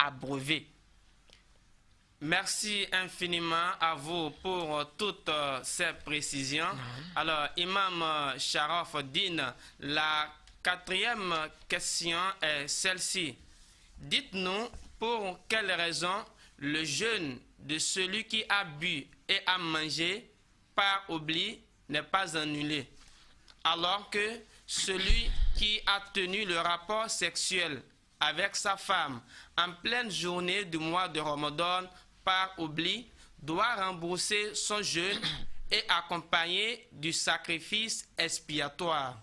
abreuver. Merci infiniment à vous pour toutes ces précisions. Alors, Imam Sharaf Din, la quatrième question est celle-ci. Dites-nous pour quelle raison le jeûne de celui qui a bu et a mangé par oubli n'est pas annulé, alors que celui qui a tenu le rapport sexuel avec sa femme en pleine journée du mois de Ramadan par oubli doit rembourser son jeûne et accompagner du sacrifice expiatoire.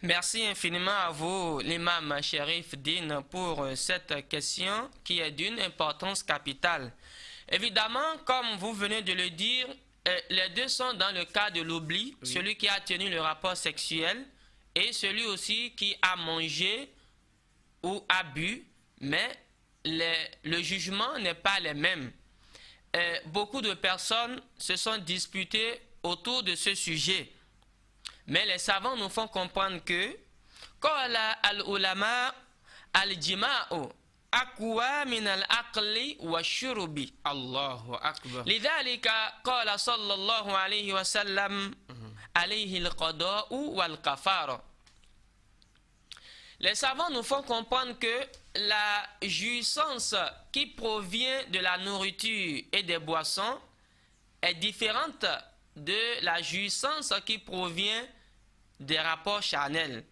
Merci infiniment à vous, l'imam Sharif Din, pour cette question qui est d'une importance capitale. Évidemment, comme vous venez de le dire, les deux sont dans le cas de l'oubli, oui. Celui qui a tenu le rapport sexuel et celui aussi qui a mangé ou a bu, mais le jugement n'est pas le même. Beaucoup de personnes se sont disputées autour de ce sujet. Mais les savants nous font comprendre que qala al-ulama al-jima'u aqwa min al-aqli wa shurubi. Allahu akbar. Lidhalika qala sallallahu alayhi wa sallam alayhi al-qada'u wal-kafara. Les savants nous font comprendre que la jouissance qui provient de la nourriture et des boissons est différente de la jouissance qui provient des rapports charnels.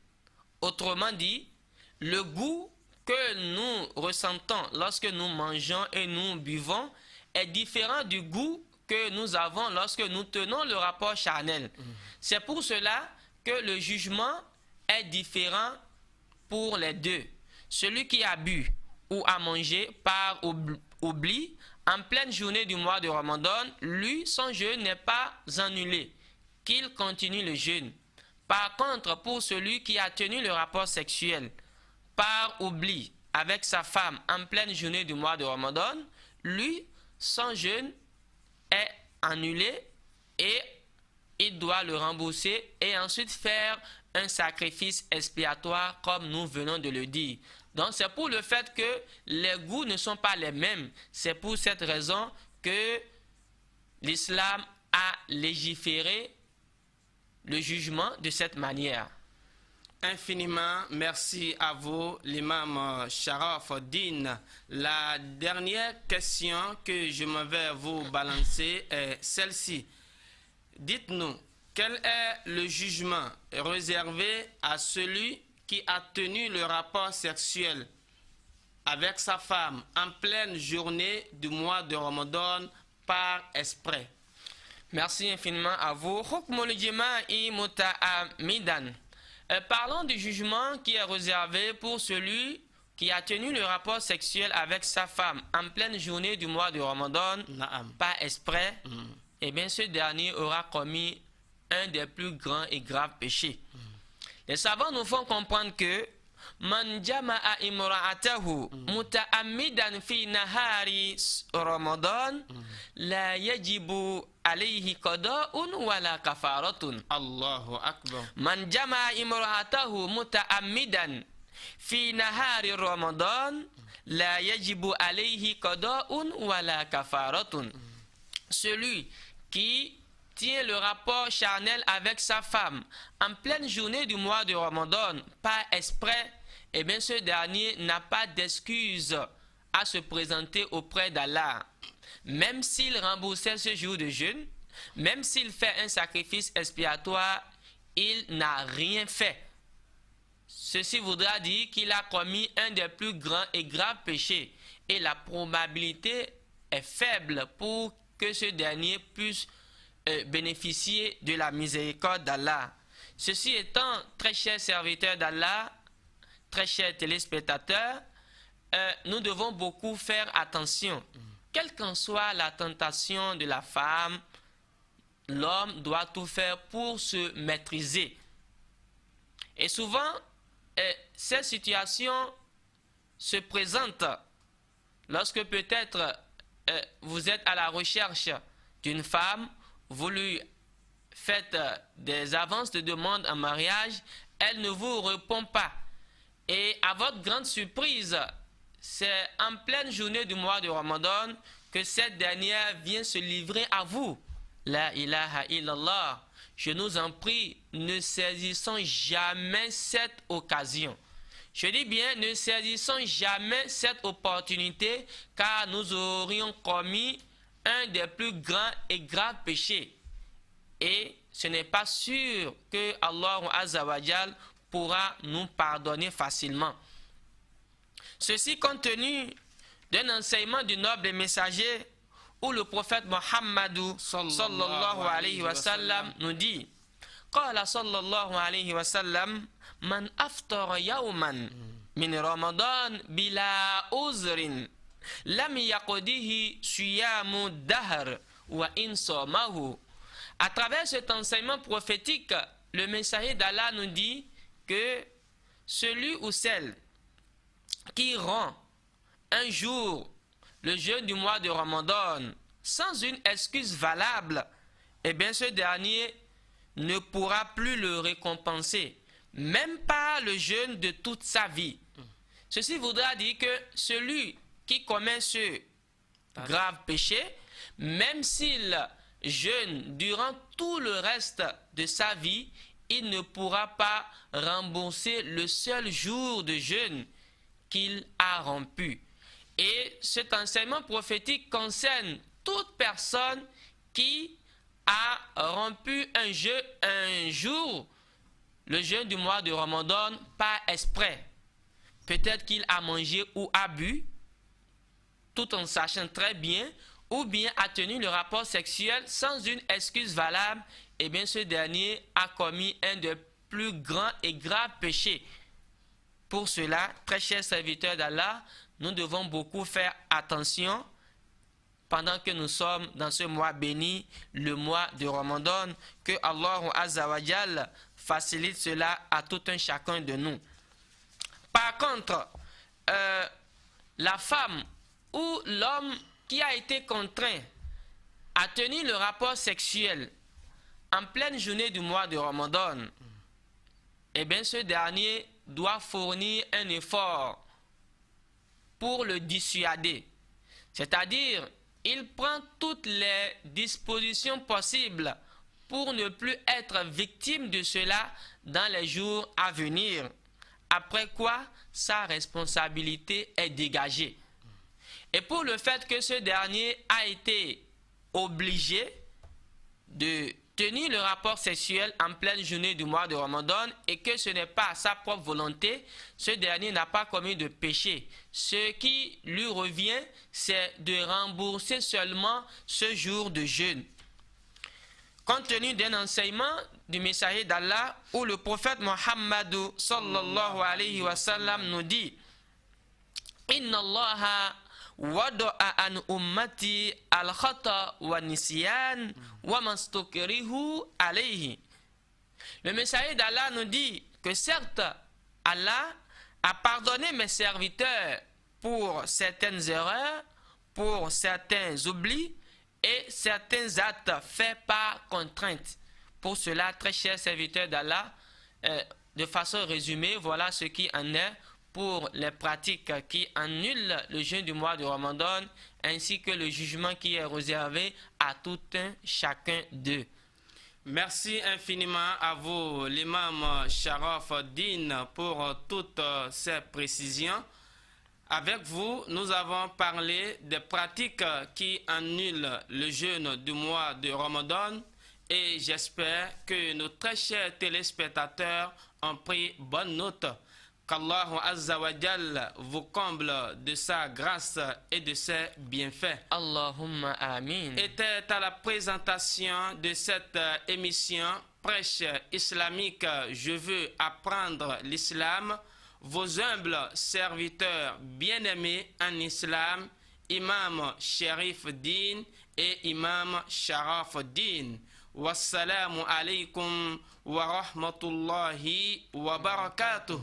Autrement dit, le goût que nous ressentons lorsque nous mangeons et nous buvons est différent du goût que nous avons lorsque nous tenons le rapport charnel. C'est pour cela que le jugement est différent pour les deux. Celui qui a bu ou a mangé par oubli en pleine journée du mois de Ramadan, lui, son jeûne n'est pas annulé, qu'il continue le jeûne. Par contre, pour celui qui a tenu le rapport sexuel par oubli avec sa femme en pleine journée du mois de Ramadan, lui, son jeûne est annulé et il doit le rembourser et ensuite faire un sacrifice expiatoire comme nous venons de le dire. Donc c'est pour le fait que les goûts ne sont pas les mêmes. C'est pour cette raison que l'islam a légiféré le jugement de cette manière. Infiniment merci à vous, l'imam Sharaf Din. La dernière question que je me vais vous balancer est celle-ci. Dites-nous, quel est le jugement réservé à celui qui a tenu le rapport sexuel avec sa femme en pleine journée du mois de Ramadan par exprès? Merci infiniment à vous. Parlons du jugement qui est réservé pour celui qui a tenu le rapport sexuel avec sa femme en pleine journée du mois de Ramadan par exprès. Eh bien, ce dernier aura commis un des plus grands et graves péchés. Les savants nous font comprendre que man jama'a imra'atahu muta'ammidan fi nahari Ramadan la yajibu alayhi qada'un wala kafaratun. Allahu akbar. Man jama'a imra'atahu muta'ammidan fi nahari Ramadan la yajibu alayhi qada'un wala kafaratun. Celui qui tient le rapport charnel avec sa femme en pleine journée du mois de Ramadan par exprès, eh bien ce dernier n'a pas d'excuse à se présenter auprès d'Allah. Même s'il remboursait ce jour de jeûne, même s'il fait un sacrifice expiatoire, il n'a rien fait. Ceci voudra dire qu'il a commis un des plus grands et graves péchés et la probabilité est faible pour que ce dernier puisse bénéficier de la miséricorde d'Allah. Ceci étant, très chers serviteurs d'Allah, très chers téléspectateurs, nous devons beaucoup faire attention. Quelle qu'en soit la tentation de la femme, l'homme doit tout faire pour se maîtriser. Et souvent, ces situations se présentent lorsque peut-être vous êtes à la recherche d'une femme, vous lui faites des avances de demande en mariage, elle ne vous répond pas. Et à votre grande surprise, c'est en pleine journée du mois de Ramadan que cette dernière vient se livrer à vous. La ilaha illallah. Je nous en prie, ne saisissons jamais cette occasion. Je dis bien, ne saisissons jamais cette opportunité, car nous aurions commis un des plus grands et graves péchés. Et ce n'est pas sûr que Allah Azza wa Jal pourra nous pardonner facilement. Ceci compte tenu d'un enseignement du noble messager où le prophète Muhammadou sallallahu alayhi wa sallam nous dit: Qala sallallahu alayhi wa sallam, man aftara yawman min Ramadan bila uzrin lam yaqdihi siyamu dahr wa in samahu. À travers cet enseignement prophétique, le messager d'Allah nous dit que celui ou celle qui rend un jour le jeûne du mois de Ramadan sans une excuse valable, eh bien ce dernier ne pourra plus le récompenser, même pas le jeûne de toute sa vie. Ceci voudra dire que celui qui commet ce grave péché, même s'il jeûne durant tout le reste de sa vie, il ne pourra pas rembourser le seul jour de jeûne qu'il a rompu. Et cet enseignement prophétique concerne toute personne qui a rompu un jour, le jeûne du mois de Ramadan, par exprès. Peut-être qu'il a mangé ou a bu, tout en sachant très bien, ou bien a tenu le rapport sexuel sans une excuse valable, et bien ce dernier a commis un des plus grands et graves péchés. Pour cela, très chers serviteurs d'Allah, nous devons beaucoup faire attention pendant que nous sommes dans ce mois béni, le mois de Ramadan, que Allah Azza wa Jal facilite cela à tout un chacun de nous. Par contre, la femme ou l'homme qui a été contraint à tenir le rapport sexuel en pleine journée du mois de Ramadan, eh bien ce dernier doit fournir un effort pour le dissuader. C'est-à-dire, il prend toutes les dispositions possibles pour ne plus être victime de cela dans les jours à venir. Après quoi, sa responsabilité est dégagée. Et pour le fait que ce dernier a été obligé de tenir le rapport sexuel en pleine journée du mois de Ramadan et que ce n'est pas à sa propre volonté, ce dernier n'a pas commis de péché. Ce qui lui revient, c'est de rembourser seulement ce jour de jeûne. Compte tenu d'un enseignement du messager d'Allah où le prophète Muhammad sallallahu alayhi wa sallam nous dit: Inna Allaha wada'a an ummati al-khata wa nisyan wa mastukrihu alayhi. Le messager d'Allah nous dit que certes, Allah a pardonné mes serviteurs pour certaines erreurs, pour certains oublis et certains actes faits par contrainte. Pour cela, très chers serviteurs d'Allah, de façon résumée, voilà ce qui en est pour les pratiques qui annulent le jeûne du mois de Ramadan, ainsi que le jugement qui est réservé à tout un chacun d'eux. Merci infiniment à vous, l'imam Sharaf Din, pour toutes ces précisions. Avec vous, nous avons parlé des pratiques qui annulent le jeûne du mois de Ramadan et j'espère que nos très chers téléspectateurs ont pris bonne note. Qu'Allah Azza wa Jal vous comble de sa grâce et de ses bienfaits. Allahumma amin. Était à la présentation de cette émission Prêche islamique, je veux apprendre l'islam, vos humbles serviteurs bien-aimés en islam, Imam Sharif Din et Imam Sharaf Din. Wassalamu alaikum wa rahmatullahi wa barakatuh.